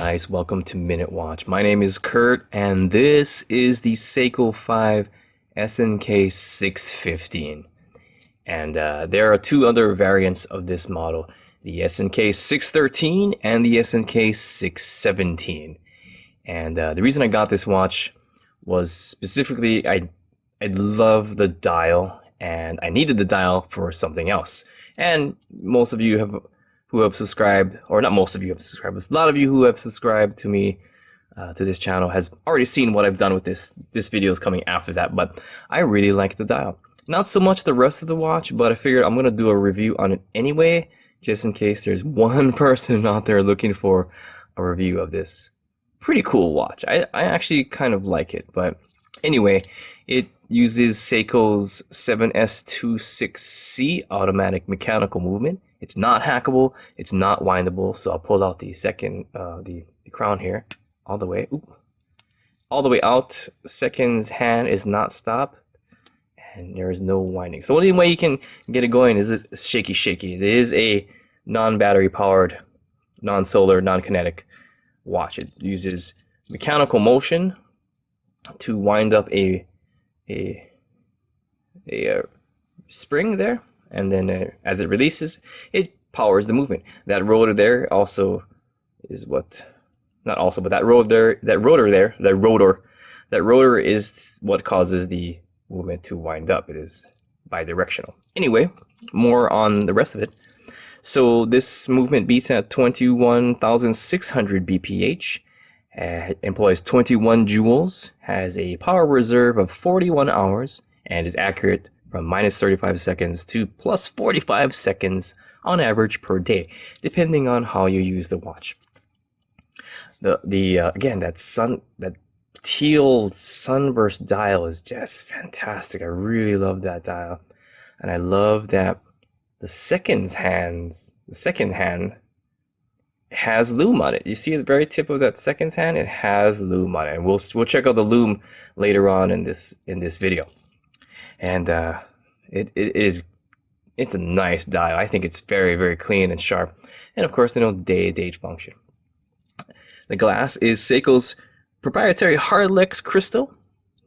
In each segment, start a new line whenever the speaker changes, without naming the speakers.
guys, welcome to Minute Watch. My name is Kurt and this is the Seiko 5 SNK615. And there are two other variants of this model, the SNK613 and the SNK617. And the reason I got this watch was specifically I love the dial and I needed the dial for something else. And most of you who have subscribed, or not most of you have subscribed, but a lot of you who have subscribed to me, to this channel, has already seen what I've done with this. This video is coming after that, but I really like the dial. Not so much the rest of the watch, but I figured I'm gonna do a review on it anyway, just in case there's one person out there looking for a review of this pretty cool watch. I actually kind of like it, but anyway, it uses Seiko's 7S26C automatic mechanical movement. It's not hackable, it's not windable, so I'll pull out the second, the crown here, all the way, all the way out. Second's hand is not stop, and there is no winding. So the only way you can get it going is shaky. It is a non-battery powered, non-solar, non-kinetic watch. It uses mechanical motion to wind up a spring there, and then as it releases, it powers the movement. That rotor there also is what, not also, but that rotor is what causes the movement to wind up. It is bidirectional. Anyway, more on the rest of it. So this movement beats at 21,600 bph, employs 21 joules, has a power reserve of 41 hours, and is accurate from -35 seconds to +45 seconds on average per day, depending on how you use the watch. Again, that teal sunburst dial is just fantastic. I really love that dial, and I love that the second hand has lume on it. You see the very tip of that second hand, it has lume on it, and we'll check out the lume later on in this video. And it's a nice dial. I think it's very clean and sharp, and of course, date function. The glass is Seiko's proprietary Hardlex crystal.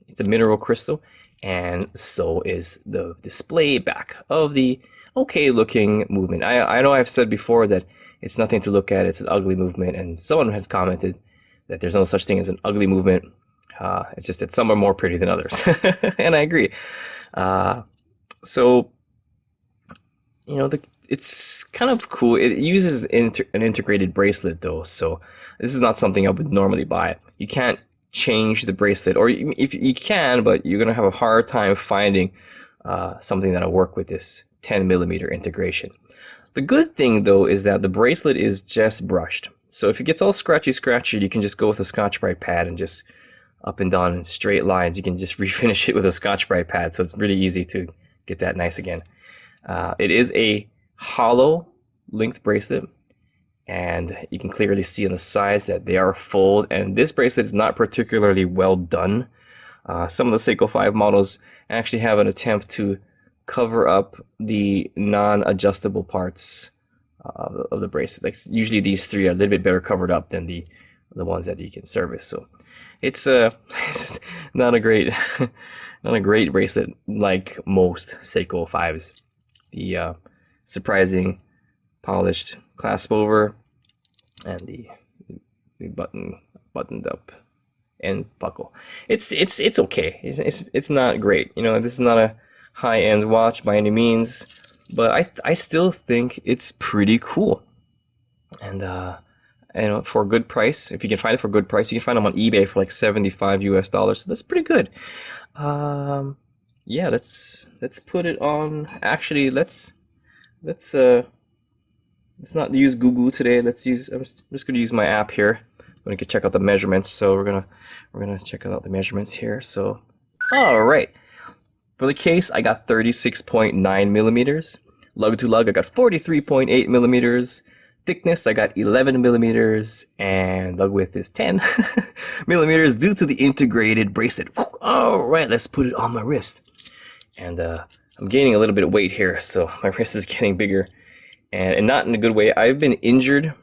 It's a mineral crystal, and so is the display back of the okay looking movement. I know I've said before that it's nothing to look at, it's an ugly movement, and someone has commented that there's no such thing as an ugly movement. It's just that some are more pretty than others. And I agree. So it's kind of cool. It uses an integrated bracelet though, so this is not something I would normally buy. You can't change the bracelet, or if you can, but you're gonna have a hard time finding something that'll work with this 10mm integration. The good thing though is that the bracelet is just brushed, so if it gets all scratchy, you can just go with a Scotch-Brite pad and just up and down in straight lines. You can just refinish it with a Scotch-Brite pad, so it's really easy to get that nice again. It is a hollow linked bracelet, and you can clearly see on the sides that they are fold, and this bracelet is not particularly well done. Some of the Seiko 5 models actually have an attempt to cover up the non-adjustable parts of the bracelet. Like usually these three are a little bit better covered up than the ones that you can service. So it's not a great bracelet like most Seiko 5s. The surprising polished clasp over, and the buttoned up end buckle. It's okay. It's not great. This is not a high-end watch by any means, but I still think it's pretty cool. And for a good price, if you can find it for a good price, you can find them on eBay for like $75 US. So that's pretty good. Yeah, let's put it on. Actually, let's not use Google today. I'm just gonna use my app here. I'm gonna check out the measurements. So we're gonna check out the measurements here. So, all right. For the case, I got 36.9 millimeters. Lug to lug, I got 43.8 millimeters. Thickness, I got 11 millimeters, and lug width is 10 millimeters due to the integrated bracelet. All right, let's put it on my wrist. And I'm gaining a little bit of weight here, so my wrist is getting bigger, and not in a good way. I've been injured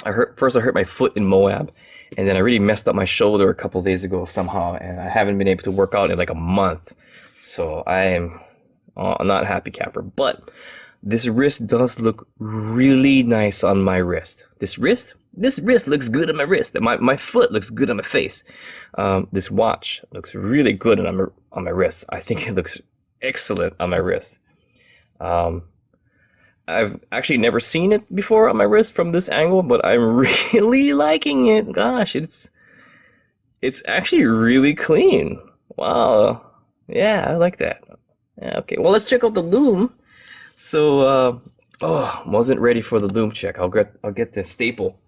I hurt my foot in Moab, and then I really messed up my shoulder a couple days ago somehow, and I haven't been able to work out in like a month. So I am not a happy camper. But this wrist does look really nice on my wrist. This wrist looks good on my wrist. My foot looks good on my face. This watch looks really good on my wrist. I think it looks excellent on my wrist. I've actually never seen it before on my wrist from this angle, but I'm really liking it. Gosh, it's actually really clean. Wow. Yeah, I like that. Yeah, okay, well, let's check out the Lume. So, wasn't ready for the Lume check. I'll get the staple.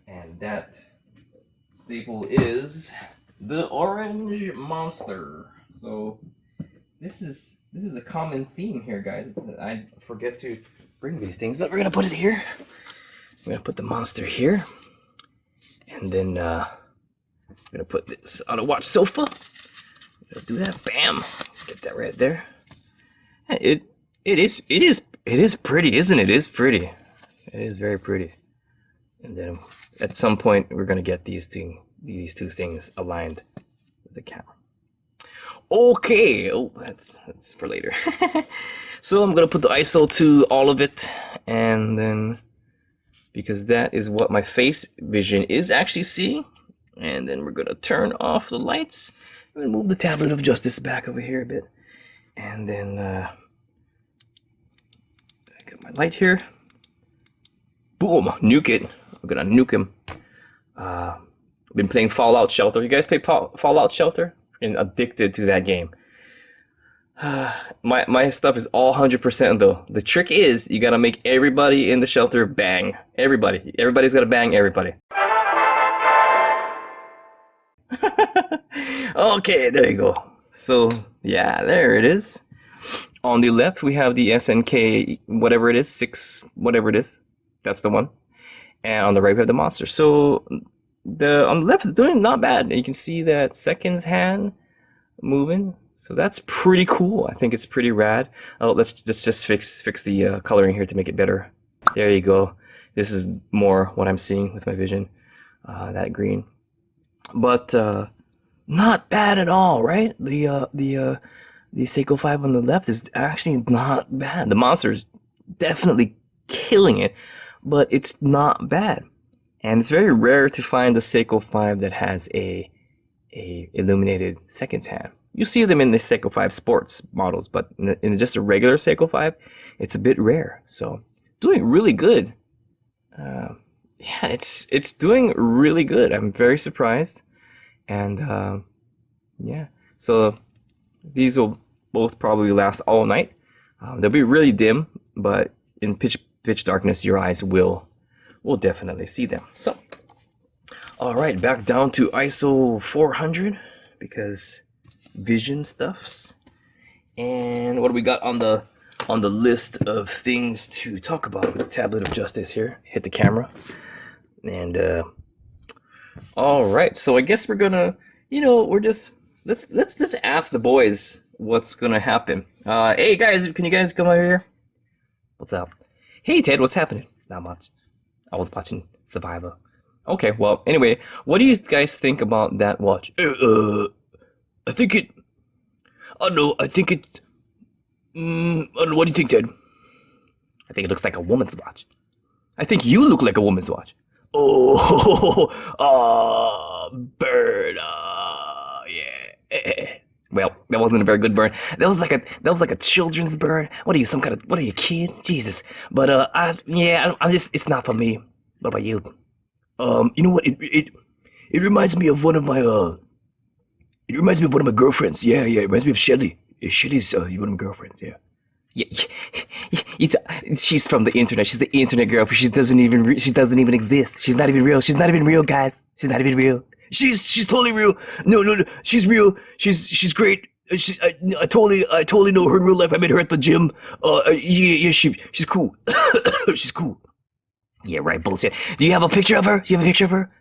And that staple is the Orange Monster. So this is a common theme here, guys. I forget to bring these things, but we're gonna put it here. We're gonna put the monster here, and then we're gonna put this on a watch sofa. We'll do that. Bam! Get that right there. It is pretty, isn't it? It is pretty. It is very pretty. And then at some point we're gonna get these two things aligned with the camera. Okay, oh, that's for later. So I'm gonna put the ISO to all of it, and then because that is what my face vision is actually seeing, and then we're gonna turn off the lights. I'm gonna move the tablet of justice back over here a bit, and then I got my light here. Boom, nuke it. We're gonna nuke him. I've been playing Fallout Shelter. You guys play Fallout Shelter? And addicted to that game. My stuff is all 100% though. The trick is you gotta make everybody in the shelter bang. Everybody's gotta bang everybody. Okay, there you go. So yeah, there it is. On the left we have the SNK whatever it is, 6 whatever it is. That's the one. And on the right we have the monster. So on the left is doing not bad. You can see that second's hand moving, so that's pretty cool. I think it's pretty rad. Oh, let's just fix the coloring here to make it better. There you go. This is more what I'm seeing with my vision. That green, but not bad at all, right? The Seiko 5 on the left is actually not bad. The monster is definitely killing it, but it's not bad. And it's very rare to find a Seiko 5 that has a illuminated seconds hand. You see them in the Seiko 5 sports models, but in just a regular Seiko 5, it's a bit rare. So doing really good. Yeah, it's doing really good. I'm very surprised. And yeah, so these will both probably last all night. They'll be really dim, but in pitch darkness, your eyes will definitely see them. So, all right, back down to ISO 400 because vision stuffs. And what do we got on the list of things to talk about with the tablet of justice here? Hit the camera. And all right, so I guess we're gonna, let's ask the boys what's gonna happen. Hey guys, can you guys come over here? What's up? Hey Ted, what's happening? Not much. I was watching Survivor. Okay, well, anyway, what do you guys think about that watch? I think it... I don't know, I think it... I don't know, what do you think, Ted? I think it looks like a woman's watch. I think you look like a woman's watch. Oh, bird, yeah. Well, that wasn't a very good burn. That was like a children's burn. What are you, kid? Jesus. But I'm just, it's not for me. What about you? You know what? It reminds me of one of my girlfriends. Yeah. It reminds me of Shelly. Yeah, Shelly's one of my girlfriends. Yeah. She's from the internet. She's the internet girl, but she doesn't even exist. She's not even real. She's not even real, guys. She's not even real. She's totally real. No. She's real. She's great. I totally know her in real life. I met her at the gym. Yeah, she's cool. She's cool. Yeah, right. Bullshit. Do you have a picture of her?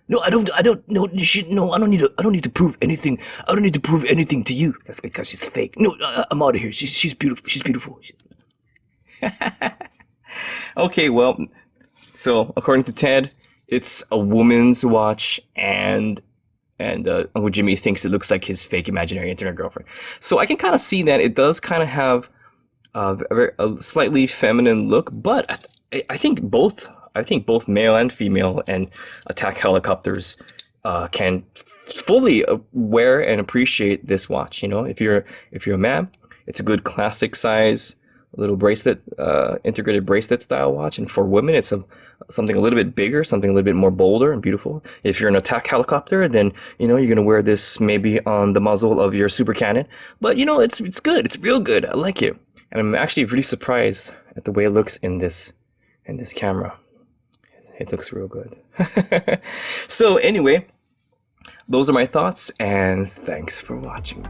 No, I don't. No, I don't need to prove anything. I don't need to prove anything to you. That's because she's fake. No, I'm out of here. She's beautiful. She's beautiful. Okay, well, So according to Ted, it's a woman's watch, and Uncle Jimmy thinks it looks like his fake imaginary internet girlfriend. So I can kind of see that it does kind of have a slightly feminine look, but I think both male and female and attack helicopters can fully wear and appreciate this watch. You know, if you're a man, it's a good classic size little bracelet, integrated bracelet style watch, and for women, it's something a little bit bigger, something a little bit more bolder and beautiful. If you're an attack helicopter, then you know you're gonna wear this maybe on the muzzle of your super cannon. But you know, it's good. It's real good. I like it, and I'm actually really surprised at the way it looks in this camera. It looks real good. So anyway, those are my thoughts, and thanks for watching.